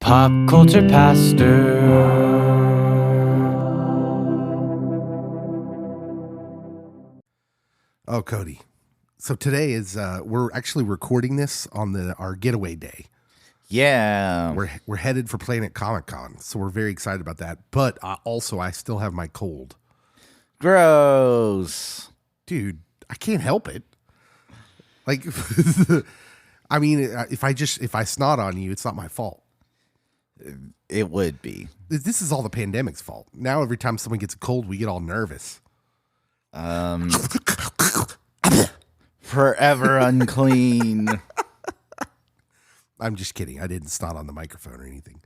Pop Culture Pastor. Oh, Cody. So today is we're actually recording this on our getaway day. Yeah. We're headed for Planet Comic-Con, so we're very excited about that. But also, I still have my cold. Gross. Dude, I can't help it. Like, I mean, if I snot on you, it's not my fault. It would be. This is all the pandemic's fault. Now, every time someone gets a cold, we get all nervous. Forever unclean. I'm just kidding. I didn't snot on the microphone or anything.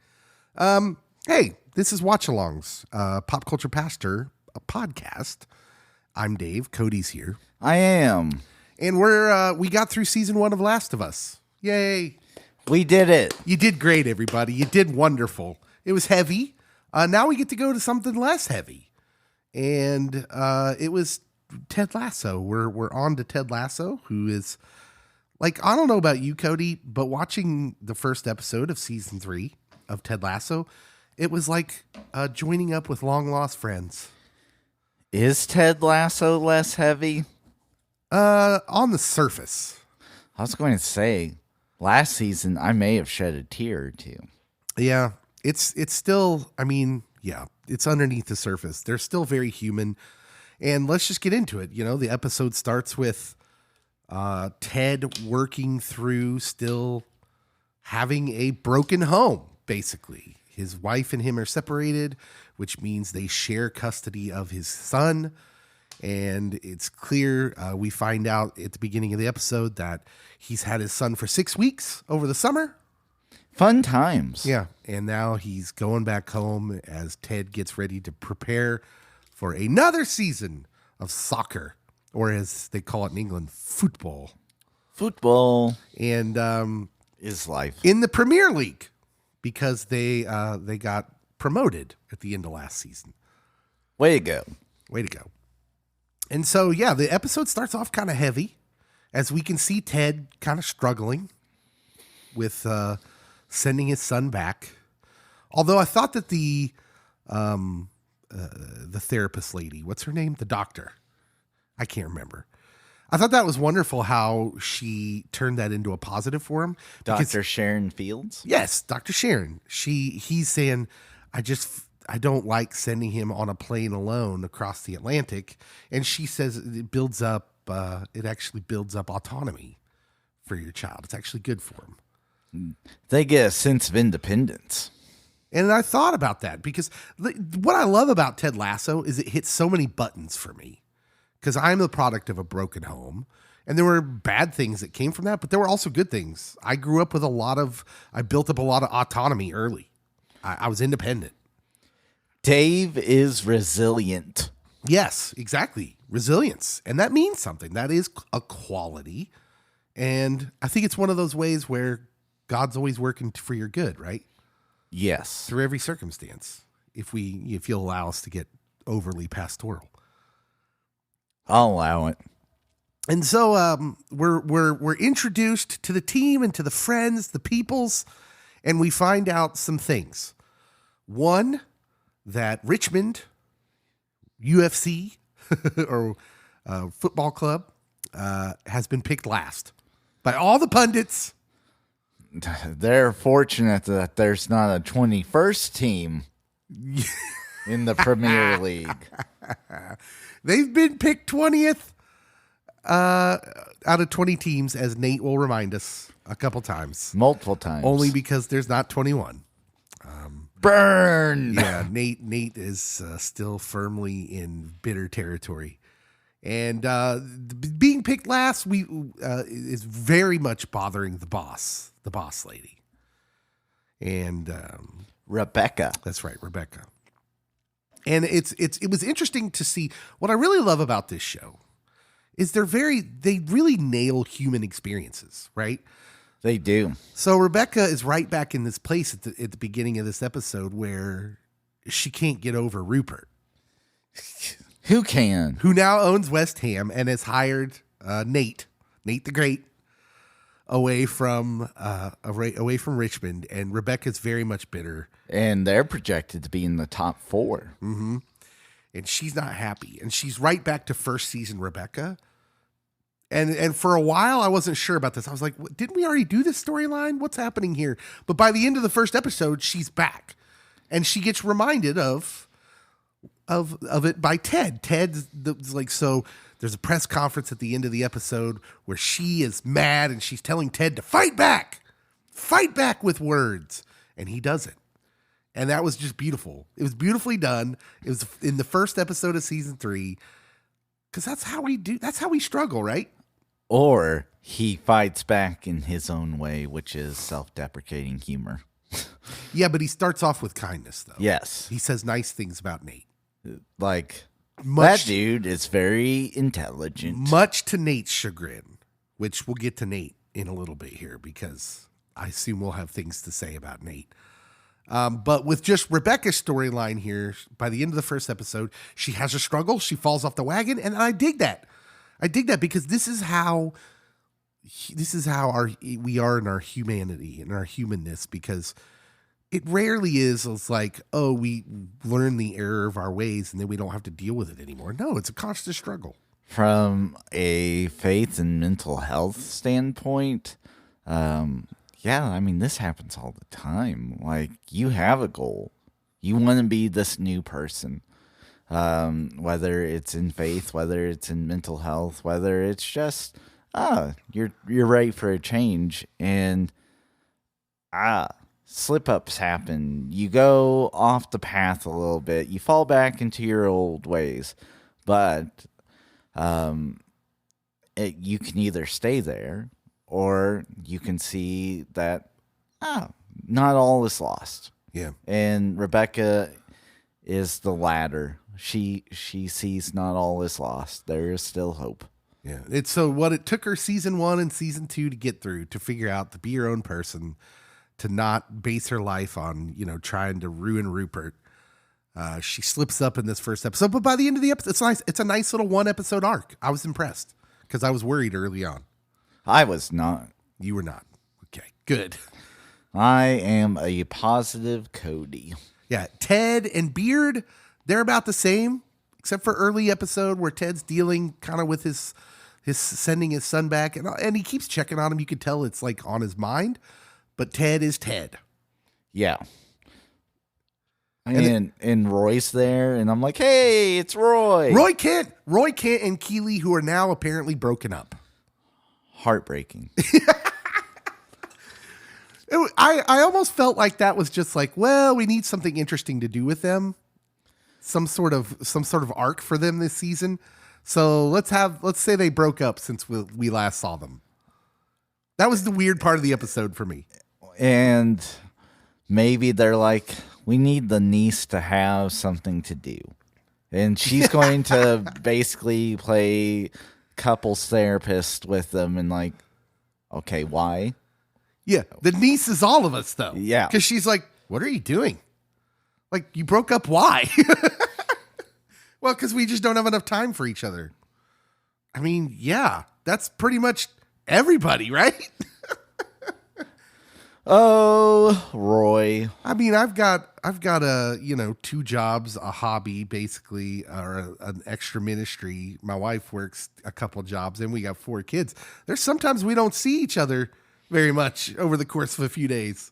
Hey, this is Watch-Alongs, Pop Culture Pastor, a podcast. I'm Dave. Cody's here. I am. And we got through season 1 of Last of Us. Yay. We did it. You did great, everybody. You did wonderful. It was heavy. Now we get to go to something less heavy. And it was Ted Lasso. We're on to Ted Lasso, who is, like, I don't know about you, Cody, but watching the first episode of season 3 of Ted Lasso, it was like joining up with long-lost friends. Is Ted Lasso less heavy? On the surface. I was going to say, last season, I may have shed a tear or two. Yeah, it's still, I mean, yeah, it's underneath the surface. They're still very human. And let's just get into it. You know, the episode starts with Ted working through still having a broken home, basically. His wife and him are separated, which means they share custody of his son. And it's clear, we find out at the beginning of the episode that he's had his son for 6 weeks over the summer. Fun times. Yeah, and now he's going back home as Ted gets ready to prepare for another season of soccer, or as they call it in England, football. Football. And is life. in the Premier League, because they got promoted at the end of last season. Way to go. Way to go. And so, yeah, the episode starts off kind of heavy, as we can see Ted kind of struggling with sending his son back. Although I thought that the therapist lady, what's her name? The doctor. I can't remember. I thought that was wonderful how she turned that into a positive for him. Dr. Sharon Fields? Yes, Dr. Sharon. He's saying, I don't like sending him on a plane alone across the Atlantic. And she says it actually builds up autonomy for your child. It's actually good for him. They get a sense of independence. And I thought about that because what I love about Ted Lasso is it hits so many buttons for me, because I'm the product of a broken home. And there were bad things that came from that, but there were also good things. I grew up with I built up a lot of autonomy early. I was independent. Dave is resilient. Yes, exactly. Resilience. And that means something. That is a quality. And I think it's one of those ways where God's always working for your good, right? Yes. Through every circumstance. If you'll allow us to get overly pastoral. I'll allow it. And so we're introduced to the team and to the friends, the peoples, and we find out some things. One, that Richmond UFC or football club has been picked last by all the pundits. They're fortunate that there's not a 21st team in the Premier League. They've been picked 20th out of 20 teams, as Nate will remind us a couple times. Multiple times. Only because there's not 21. Burn! Yeah, Nate is still firmly in bitter territory. And being picked last is very much bothering the boss lady. And Rebecca. that's right, Rebecca. And it was interesting to see. What I really love about this show is they really nail human experiences, right? They do. So Rebecca is right back in this place at the beginning of this episode where she can't get over Rupert. Who can? Who now owns West Ham and has hired Nate the Great, away from Richmond, and Rebecca's very much bitter, And they're projected to be in the top 4. and she's not happy, and she's right back to first season Rebecca. And for a while, I wasn't sure about this. I was like, didn't we already do this storyline? What's happening here? But by the end of the first episode, she's back, and she gets reminded of it by Ted. Ted's like, so there's a press conference at the end of the episode where she is mad and she's telling Ted to fight back with words, and he does it. And that was just beautiful. It was beautifully done. It was in the first episode of season 3, because that's how we do. That's how we struggle, right? Or he fights back in his own way, which is self-deprecating humor. Yeah, but he starts off with kindness, though. Yes. He says nice things about Nate. Like, that dude is very intelligent. Much to Nate's chagrin, which we'll get to Nate in a little bit here, because I assume we'll have things to say about Nate. But with just Rebecca's storyline here, by the end of the first episode, she has a struggle. She falls off the wagon, and I dig that. I dig that because this is how we are in our humanity and our humanness, because it rarely is it's like, oh, we learn the error of our ways and then we don't have to deal with it anymore. No, it's a constant struggle. From a faith and mental health standpoint, yeah, I mean, this happens all the time. Like, you have a goal. You want to be this new person. Whether it's in faith, whether it's in mental health, whether it's just, you're ready for a change. And, slip-ups happen. You go off the path a little bit. You fall back into your old ways. But you can either stay there, or you can see that, not all is lost. Yeah. And Rebecca is the latter. She sees not all is lost. There is still hope. Yeah. It's so what it took her season 1 and season 2 to get through, to figure out, to be her own person, to not base her life on, trying to ruin Rupert. She slips up in this first episode, but by the end of the episode, it's nice. It's a nice little 1-episode arc. I was impressed because I was worried early on. I was not. You were not. Okay, good. I am a positive Cody. Yeah, Ted and Beard, they're about the same, except for early episode where Ted's dealing kind of with his sending his son back, and he keeps checking on him. You can tell it's like on his mind, but Ted is Ted. Yeah. And Roy's there, and I'm like, hey, it's Roy. Roy Kent and Keeley, who are now apparently broken up. Heartbreaking. I almost felt like that was just like, well, we need something interesting to do with them. Some sort of arc for them this season. So let's say they broke up since we last saw them. That was the weird part of the episode for me. And maybe they're like, we need the niece to have something to do. And she's going to basically play couples therapist with them, and like, okay, why? Yeah, the niece is all of us, though. Yeah. Because she's like, what are you doing? Like, you broke up, why? Well, because we just don't have enough time for each other. I mean, yeah, that's pretty much everybody, right? Oh, Roy. I mean, I've got a 2 jobs, a hobby, basically, or an extra ministry. My wife works a couple jobs, and we got 4 kids. There's sometimes we don't see each other very much over the course of a few days.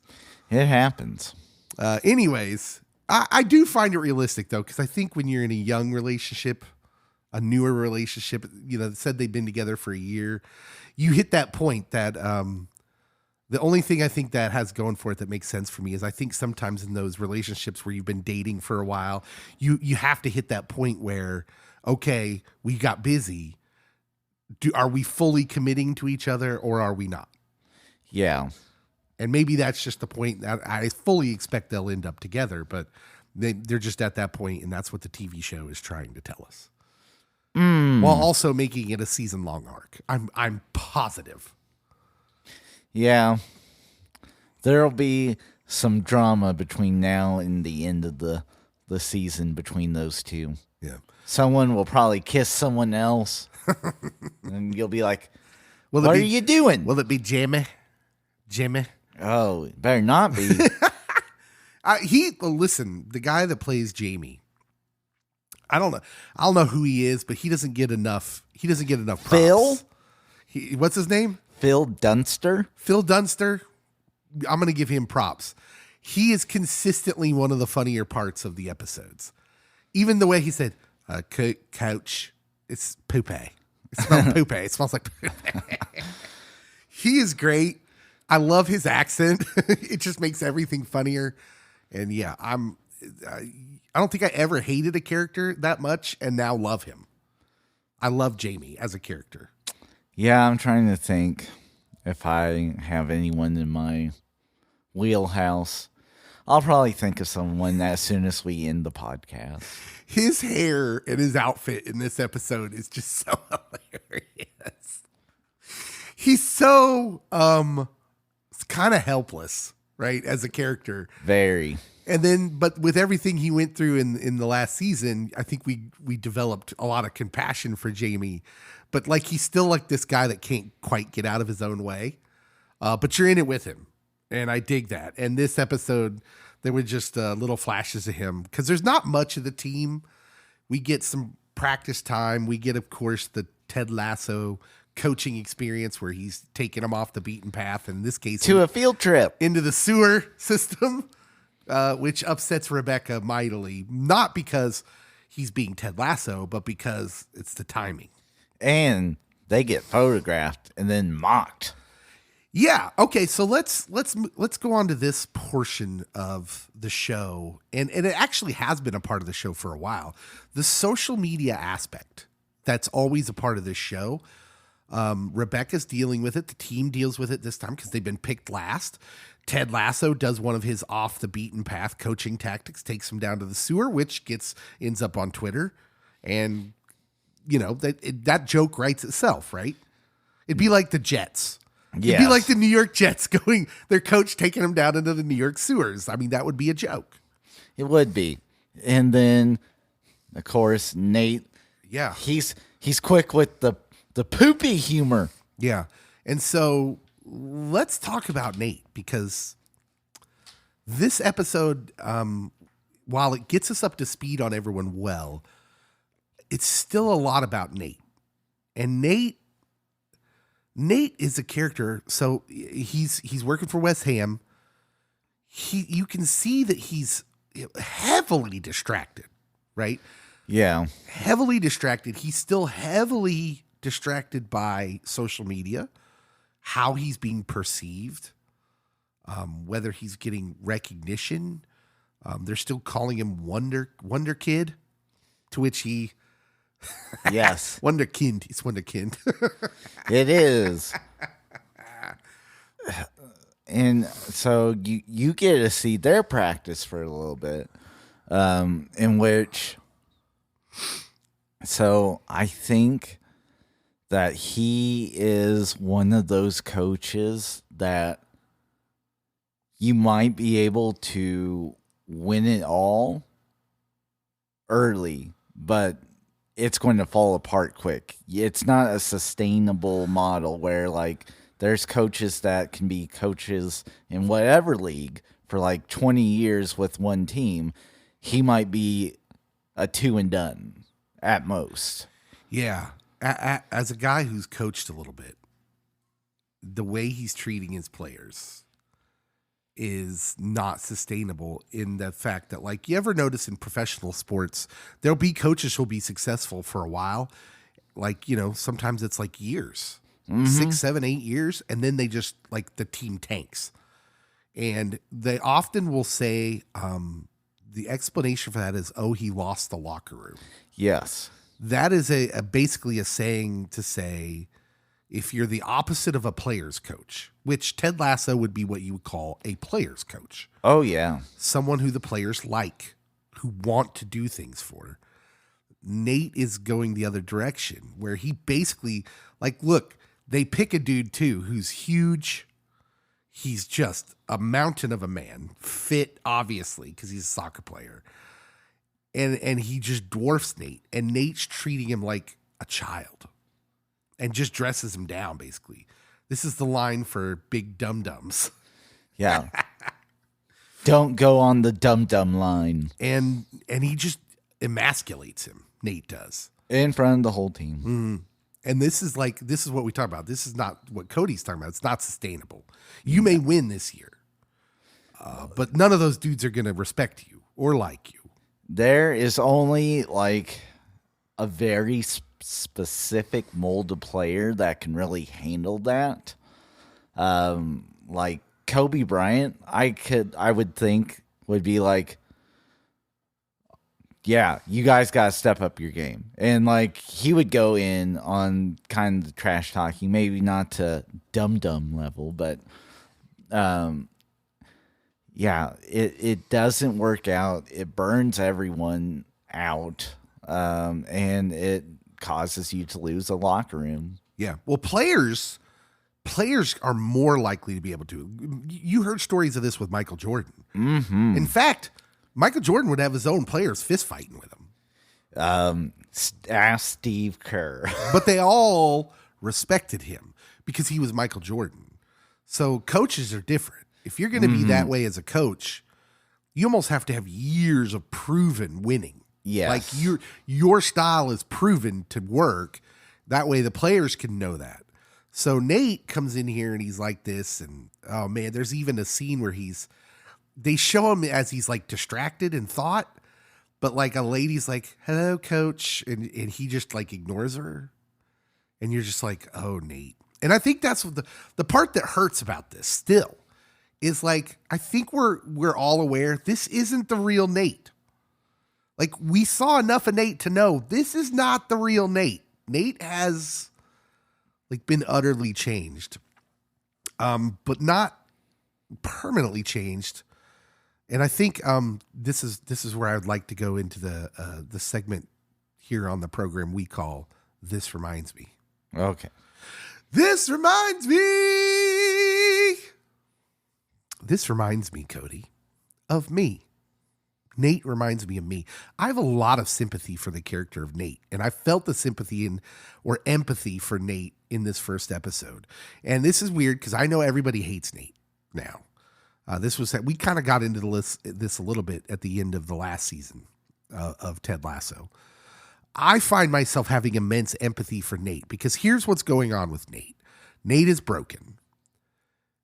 It happens. Anyways, I do find it realistic, though, because I think when you're in a young relationship, a newer relationship, said they've been together for a year, you hit that point that the only thing I think that has going for it that makes sense for me is I think sometimes in those relationships where you've been dating for a while, you have to hit that point where, okay, we got busy. Are we fully committing to each other, or are we not? Yeah. And maybe that's just the point. I fully expect they'll end up together, but they're just at that point, and that's what the TV show is trying to tell us. While also making it a season-long arc. I'm positive. Yeah. There'll be some drama between now and the end of the season between those two. Yeah. Someone will probably kiss someone else. And you'll be like, Will What it are be, you doing? Will it be Jimmy? Jimmy? Oh, it better not be. Listen, the guy that plays Jamie, I don't know who he is, but he doesn't get enough. He doesn't get enough props. Phil? What's his name? Phil Dunster? Phil Dunster. I'm going to give him props. He is consistently one of the funnier parts of the episodes. Even the way he said, "Coach, it's Poopy. It smells Poopy. It smells like Poopy." He is great. I love his accent. It just makes everything funnier. And yeah, I don't think I ever hated a character that much, and now love him. I love Jamie as a character. Yeah, I'm trying to think if I have anyone in my wheelhouse. I'll probably think of someone as soon as we end the podcast. His hair and his outfit in this episode is just so hilarious. He's so kind of helpless, right, as a character. Very. And then, but with everything he went through in the last season, I think we developed a lot of compassion for Jamie. But like, he's still like this guy that can't quite get out of his own way. But you're in it with him, and I dig that. And this episode, there were just little flashes of him because there's not much of the team. We get some practice time. We get, of course, the Ted Lasso coaching experience where he's taking them off the beaten path. In this case, to a field trip into the sewer system. Which upsets Rebecca mightily, not because he's being Ted Lasso, but because it's the timing. And they get photographed and then mocked. Yeah. Okay. So let's go on to this portion of the show, and it actually has been a part of the show for a while. The social media aspect that's always a part of this show. Rebecca's dealing with it. The team deals with it this time because they've been picked last. Ted Lasso does one of his off the beaten path coaching tactics, takes him down to the sewer, which ends up on Twitter. And, you know, that joke writes itself, right? It'd be like the Jets. Yes. It'd be like the New York Jets their coach taking them down into the New York sewers. I mean, that would be a joke. It would be. And then, of course, Nate. Yeah. He's quick with the poopy humor. Yeah. And so let's talk about Nate, because this episode, while it gets us up to speed on everyone well, it's still a lot about Nate. And Nate is a character. So he's working for West Ham. You can see that he's heavily distracted, right? Yeah. Heavily distracted. He's still heavily distracted by social media, how he's being perceived, whether he's getting recognition. They're still calling him Wonder Kid, to which he Yes. Wonderkind. It's Wonderkind. It is. And so you get to see their practice for a little bit, in which, so I think that he is one of those coaches that you might be able to win it all early, but it's going to fall apart quick. It's not a sustainable model where, like, there's coaches that can be coaches in whatever league for like 20 years with one team. He might be a 2 and done at most. Yeah. As a guy who's coached a little bit, the way he's treating his players is not sustainable, in the fact that, like, you ever notice in professional sports, there'll be coaches who'll be successful for a while. Like, you know, sometimes it's like years, 6, 7, 8 years. And then they just, like, the team tanks. And they often will say, the explanation for that is, oh, he lost the locker room. Yes. That is basically a saying to say, if you're the opposite of a player's coach, which Ted Lasso would be what you would call a player's coach. Oh, yeah. Someone who the players like, who want to do things for. Nate is going the other direction, where he basically, like, look, they pick a dude too who's huge. He's just a mountain of a man, fit, obviously, because he's a soccer player. And he just dwarfs Nate, and Nate's treating him like a child. and just dresses him down, basically. This is the line for big dum-dums. Yeah. Don't go on the dum-dum line. And he just emasculates him. Nate does. In front of the whole team. And this is what we talk about. This is not what Cody's talking about. It's not sustainable. You may win this year, but none of those dudes are going to respect you or like you. There is only like a very specific mold of player that can really handle that. Like Kobe Bryant, I would think would be like, yeah, you guys got to step up your game. And like he would go in on kind of the trash talking, maybe not to dum-dum level, but yeah, it doesn't work out. It burns everyone out, and it causes you to lose a locker room. Yeah. Well, players are more likely to be able to. You heard stories of this with Michael Jordan. Mm-hmm. In fact, Michael Jordan would have his own players fist fighting with him. Ask Steve Kerr. But they all respected him because he was Michael Jordan. So coaches are different. If you're going to be that way as a coach, you almost have to have years of proven winning. Yes. Like your style is proven to work. That way the players can know that. So Nate comes in here and he's like this. And oh man, there's even a scene where they show him as he's like distracted in thought, but like a lady's like, hello, coach. And he just like ignores her. And you're just like, oh, Nate. And I think that's what the part that hurts about this still is like, I think we're all aware this isn't the real Nate. Like we saw enough of Nate to know this is not the real Nate. Nate has like been utterly changed, but not permanently changed. And I think this is where I would like to go into the segment here on the program we call This Reminds Me. Okay. This reminds me. This reminds me, Cody, of me. Nate reminds me of me. I have a lot of sympathy for the character of Nate, and I felt the sympathy or empathy for Nate in this first episode. And this is weird because I know everybody hates Nate now. We kind of got into this a little bit at the end of the last season of Ted Lasso. I find myself having immense empathy for Nate because here's what's going on with Nate. Nate is broken.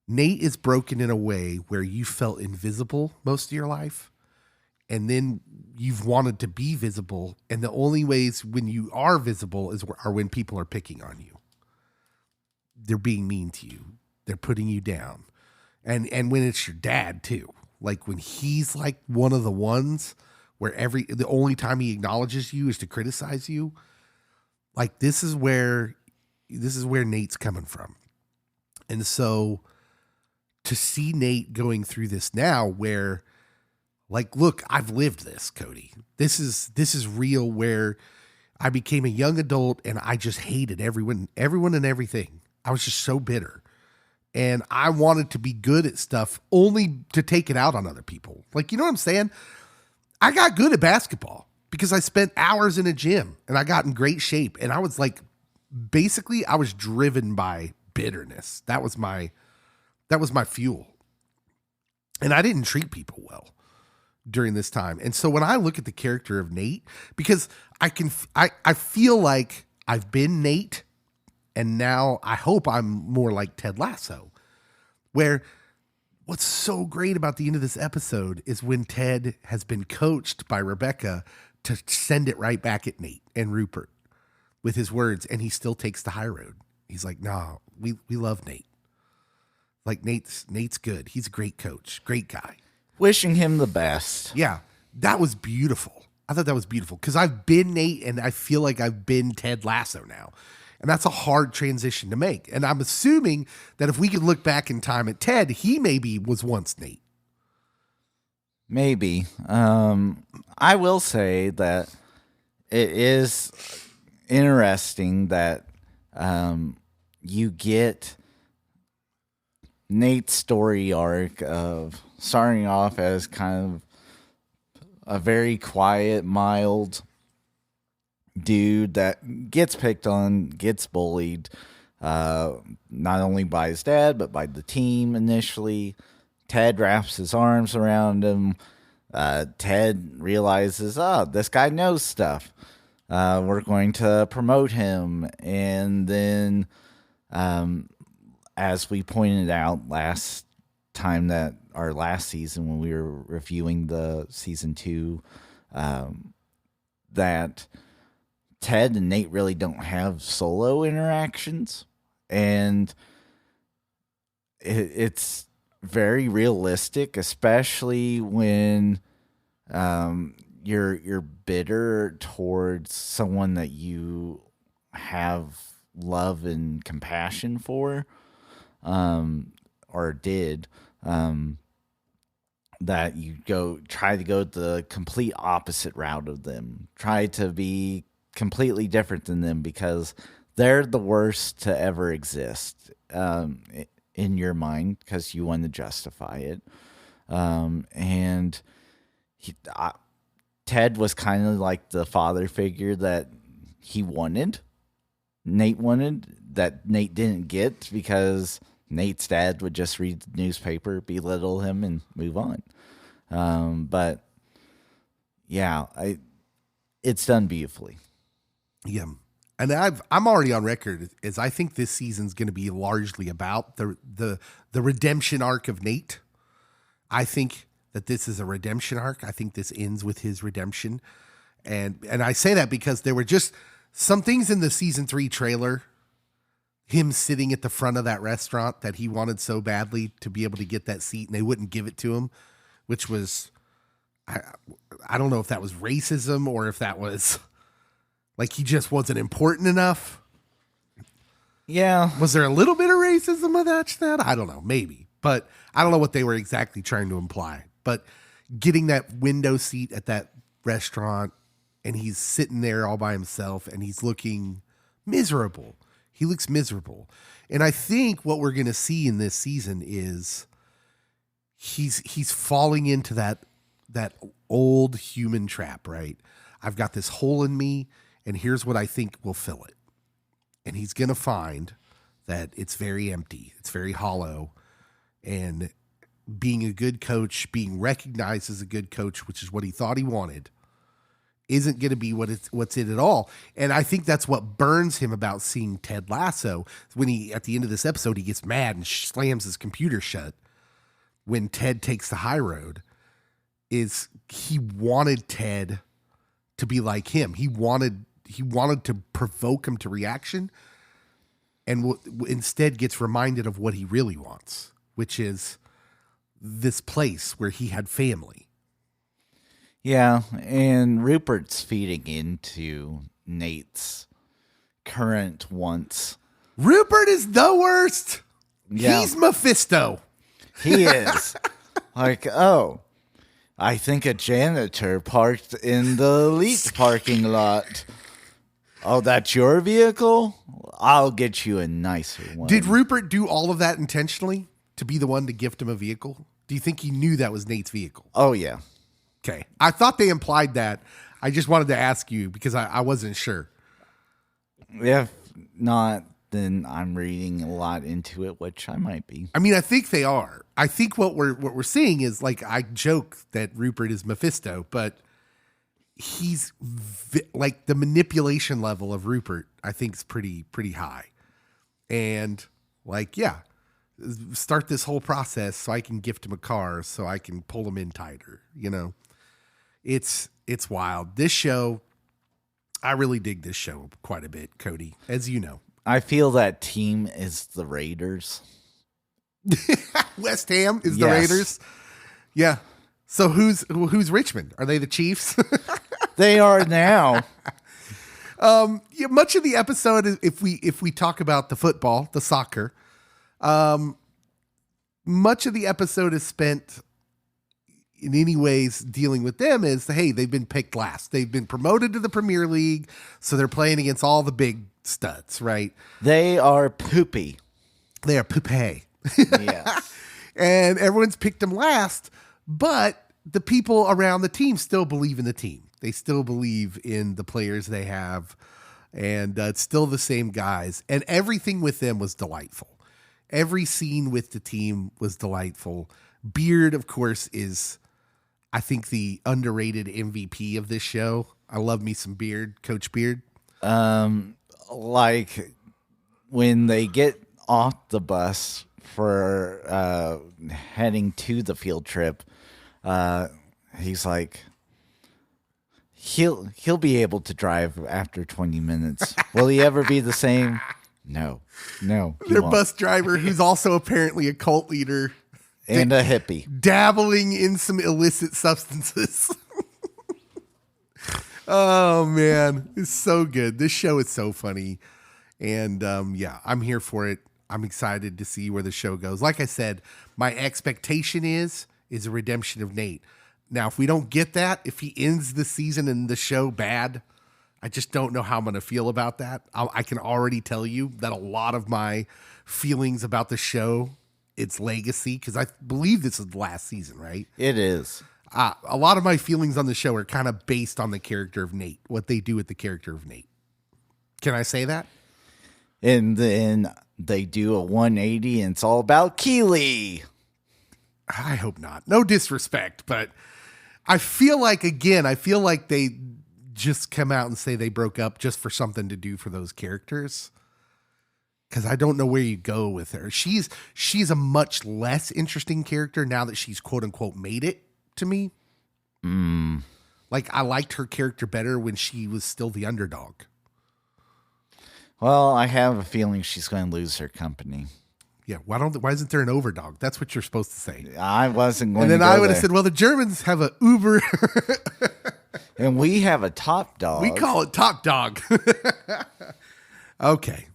Nate is broken in a way where you felt invisible most of your life. And then you've wanted to be visible. And the only ways when you are visible are when people are picking on you. They're being mean to you. They're putting you down. And when it's your dad too, like when he's like one of the ones where the only time he acknowledges you is to criticize you, like this is where Nate's coming from. And so to see Nate going through this now where like, look, I've lived this, Cody. This is real where I became a young adult and I just hated everyone and everything. I was just so bitter. And I wanted to be good at stuff only to take it out on other people. Like, you know what I'm saying? I got good at basketball because I spent hours in a gym and I got in great shape. And I was like, basically, I was driven by bitterness. That was my fuel. And I didn't treat people well during this time. And so when I look at the character of Nate, because I feel like I've been Nate. And now I hope I'm more like Ted Lasso, where what's so great about the end of this episode is when Ted has been coached by Rebecca to send it right back at Nate and Rupert with his words. And he still takes the high road. He's like, no, we love Nate. Like Nate's good. He's a great coach, great guy. Wishing him the best. Yeah, that was beautiful. I thought that was beautiful because I've been Nate and I feel like I've been Ted Lasso now. And that's a hard transition to make. And I'm assuming that if we could look back in time at Ted, he maybe was once Nate. Maybe. I will say that it is interesting that you get Nate's story arc of starting off as kind of a very quiet, mild dude that gets picked on, gets bullied, not only by his dad, but by the team initially. Ted wraps his arms around him. Ted realizes, this guy knows stuff. We're going to promote him. And then, as we pointed out last season when we were reviewing the season 2, that Ted and Nate really don't have solo interactions. And it's very realistic, especially when you're bitter towards someone that you have love and compassion for, or did, that you try to go the complete opposite route of them, try to be completely different than them because they're the worst to ever exist, in your mind, because you want to justify it. And Ted was kind of like the father figure that Nate wanted, that Nate didn't get because Nate's dad would just read the newspaper, belittle him, and move on. But yeah, it's done beautifully. Yeah. And I'm already on record as I think this season's going to be largely about the redemption arc of Nate. I think that this is a redemption arc. I think this ends with his redemption. And I say that because there were just some things in the season 3 trailer, him sitting at the front of that restaurant that he wanted so badly to be able to get that seat and they wouldn't give it to him, which was, I don't know if that was racism or if that was like he just wasn't important enough. Yeah. Was there a little bit of racism attached to that? I don't know, maybe. But I don't know what they were exactly trying to imply. But getting that window seat at that restaurant and he's sitting there all by himself and he's looking miserable. He looks miserable. And I think what we're going to see in this season is he's falling into that old human trap, right? I've got this hole in me and here's what I think will fill it. And he's going to find that it's very empty. It's very hollow. And being a good coach, being recognized as a good coach, which is what he thought he wanted, isn't going to be what's in it all. And I think that's what burns him about seeing Ted Lasso. When he, at the end of this episode, he gets mad and slams his computer shut when Ted takes the high road, is he wanted Ted to be like him. He wanted to provoke him to reaction, and instead gets reminded of what he really wants, which is this place where he had family. Yeah, and Rupert's feeding into Nate's current wants. Rupert is the worst. Yeah. He's Mephisto. He is. Like, oh, I think a janitor parked in the elite parking lot. Oh, that's your vehicle? I'll get you a nicer one. Did Rupert do all of that intentionally to be the one to gift him a vehicle? Do you think he knew that was Nate's vehicle? Oh, yeah. Okay. I thought they implied that. I just wanted to ask you because I wasn't sure. If not, then I'm reading a lot into it, which I might be. I mean, I think they are. I think what we're seeing is, like, I joke that Rupert is Mephisto, but he's like the manipulation level of Rupert, I think, is pretty high. And like, yeah, start this whole process so I can gift him a car so I can pull him in tighter. You know, it's wild. This show, I really dig this show quite a bit, Cody, as you know. I feel that team is the Raiders. West Ham is the Raiders. Yeah. So who's Richmond? Are they the Chiefs? They are now. Yeah, much of the episode, if we talk about the football, the soccer, much of the episode is spent in any ways dealing with them is, hey, they've been picked last. They've been promoted to the Premier League, so they're playing against all the big studs, right? They are Poopy. They are Poopy. Yes. And everyone's picked them last, but the people around the team still believe in the team. They still believe in the players they have, and it's still the same guys. And everything with them was delightful. Every scene with the team was delightful. Beard, of course, is, I think, the underrated MVP of this show. I love me some Beard, Coach Beard. Like when they get off the bus for heading to the field trip, he's like, he'll be able to drive after 20 minutes. Will he ever be the same? No. Their bus driver, who's also apparently a cult leader and a hippie, dabbling in some illicit substances. Oh man, it's so good. This show is so funny, and yeah, I'm here for it. I'm excited to see where the show goes. Like I said, my expectation is a redemption of Nate. Now, if we don't get that, if he ends the season and the show bad, I just don't know how I'm going to feel about that. I can already tell you that a lot of my feelings about the show, its legacy, because I believe this is the last season, right? It is. A lot of my feelings on the show are kind of based on the character of Nate, what they do with the character of Nate. Can I say that? And then they do a 180 and it's all about Keeley. I hope not. No disrespect, but I feel like they just come out and say they broke up just for something to do for those characters. Because I don't know where you go with her. She's a much less interesting character now that she's quote unquote made it to me. Like I liked her character better when she was still the underdog. Well, I have a feeling she's going to lose her company. Yeah, why isn't there an overdog? That's what you're supposed to say. I wasn't going to go And then I would have there. said, well, the Germans have a Uber. And we have a top dog. We call it top dog. Okay.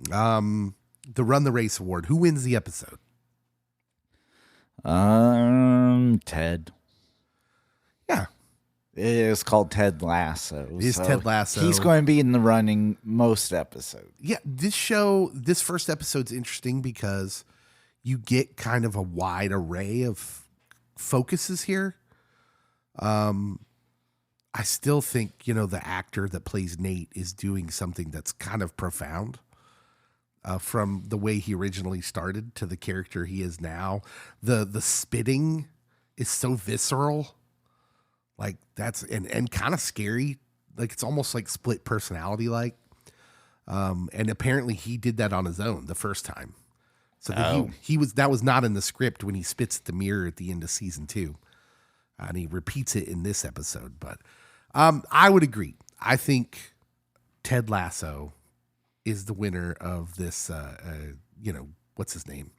The Run the Race Award. Who wins the episode? Ted. Yeah. It is called Ted Lasso. It is Ted Lasso. He's going to be in the running most episodes. Yeah, this first episode's interesting because you get kind of a wide array of focuses here. I still think, the actor that plays Nate is doing something that's kind of profound. From the way he originally started to the character he is now. The spitting is so visceral. Like that's and kind of scary. Like it's almost like split personality like. And apparently he did that on his own the first time. So that was not in the script when he spits at the mirror at the end of season 2. And he repeats it in this episode. But I would agree. I think Ted Lasso is the winner of this, what's his name?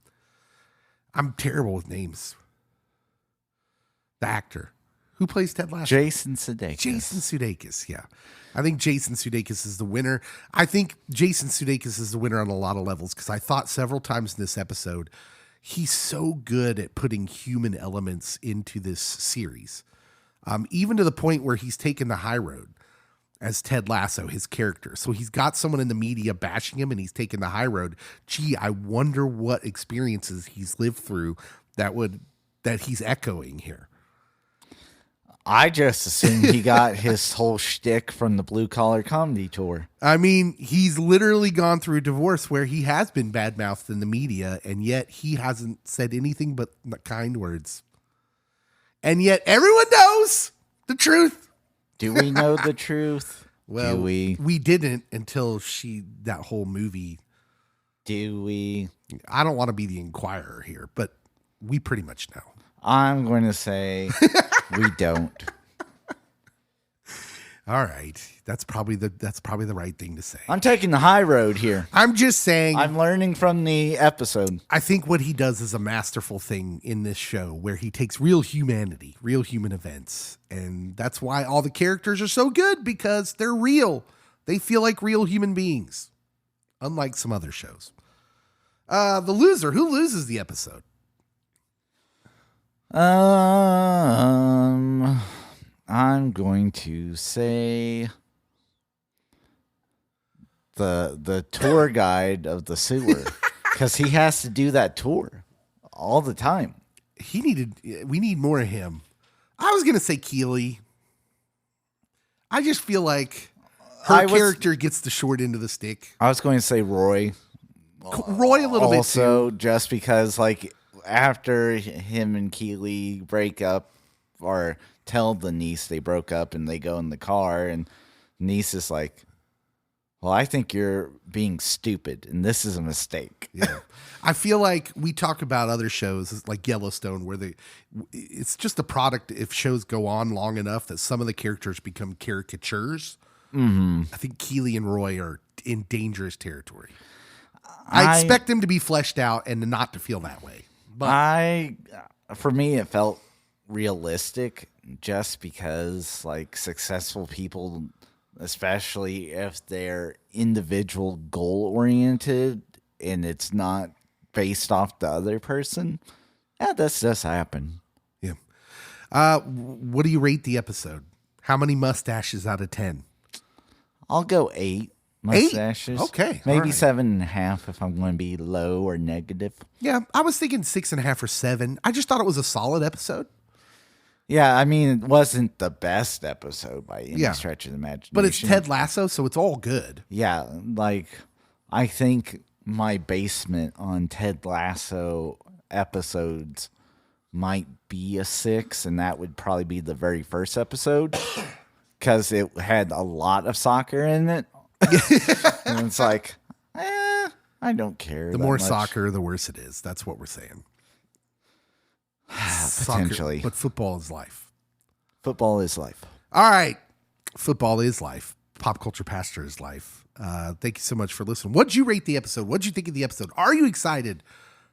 I'm terrible with names. The actor. Who plays Ted Lasso? Jason Sudeikis. Jason Sudeikis, yeah. I think Jason Sudeikis is the winner. I think Jason Sudeikis is the winner on a lot of levels because I thought several times in this episode, he's so good at putting human elements into this series. Even to the point where he's taken the high road as Ted Lasso, his character. So he's got someone in the media bashing him and he's taken the high road. Gee, I wonder what experiences he's lived through that he's echoing here. I just assumed he got his whole shtick from the Blue Collar Comedy Tour. I mean, he's literally gone through a divorce where he has been badmouthed in the media, and yet he hasn't said anything but kind words. And yet everyone knows the truth. Do we know the truth? Well, Do we didn't until that whole movie. Do we? I don't want to be the inquirer here, but we pretty much know. I'm going to say we don't. All right. That's probably the right thing to say. I'm taking the high road here. I'm just saying. I'm learning from the episode. I think what he does is a masterful thing in this show where he takes real humanity, real human events. And that's why all the characters are so good because they're real. They feel like real human beings, unlike some other shows. The loser. Who loses the episode? I'm going to say the tour guide of the sewer because he has to do that tour all the time. We need more of him. I was going to say Keeley. I just feel like her character gets the short end of the stick. I was going to say Roy. Roy a little bit Also, too. just because like after him and Keely break up or tell the niece they broke up and they go in the car and niece is like, well, I think you're being stupid and this is a mistake. Yeah. I feel like we talk about other shows like Yellowstone where it's just a product if shows go on long enough that some of the characters become caricatures. Mm-hmm. I think Keely and Roy are in dangerous territory. I expect them to be fleshed out and not to feel that way. But for me, it felt realistic just because like successful people, especially if they're individual goal oriented and it's not based off the other person. Yeah, that's just happen. Yeah. What do you rate the episode? How many mustaches out of 10? I'll go 8 mustaches. 8? Okay. Maybe all right. 7.5 if I'm going to be low or negative. Yeah, I was thinking 6.5 or 7. I just thought it was a solid episode. Yeah, I mean, it wasn't the best episode by any stretch of the imagination. But it's Ted Lasso, so it's all good. Yeah, like, I think my basement on Ted Lasso episodes might be a 6, and that would probably be the very first episode, because it had a lot of soccer in it. And it's like, I don't care. The more soccer, the worse it is. That's what we're saying. Potentially. Soccer, but football is life. Football is life. All right. Football is life. Pop culture pastor is life. Thank you so much for listening. What'd you rate the episode? What'd you think of the episode? Are you excited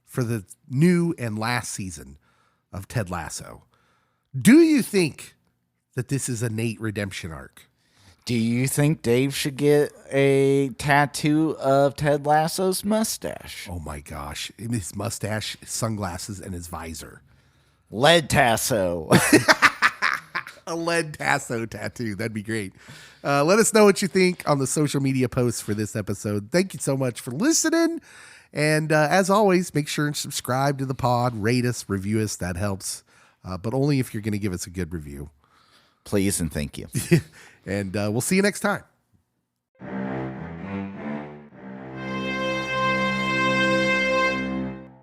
for the new and last season of Ted Lasso? Do you think that this is a Nate redemption arc? Do you think Dave should get a tattoo of Ted Lasso's mustache? Oh my gosh. His mustache, his sunglasses, and his visor. Lead tasso. A lead tasso tattoo. That'd be great. Let us know what you think on the social media posts for this episode. Thank you so much for listening. And as always, make sure and subscribe to the pod, rate us, review us. That helps. But only if you're going to give us a good review. Please and thank you. And we'll see you next time.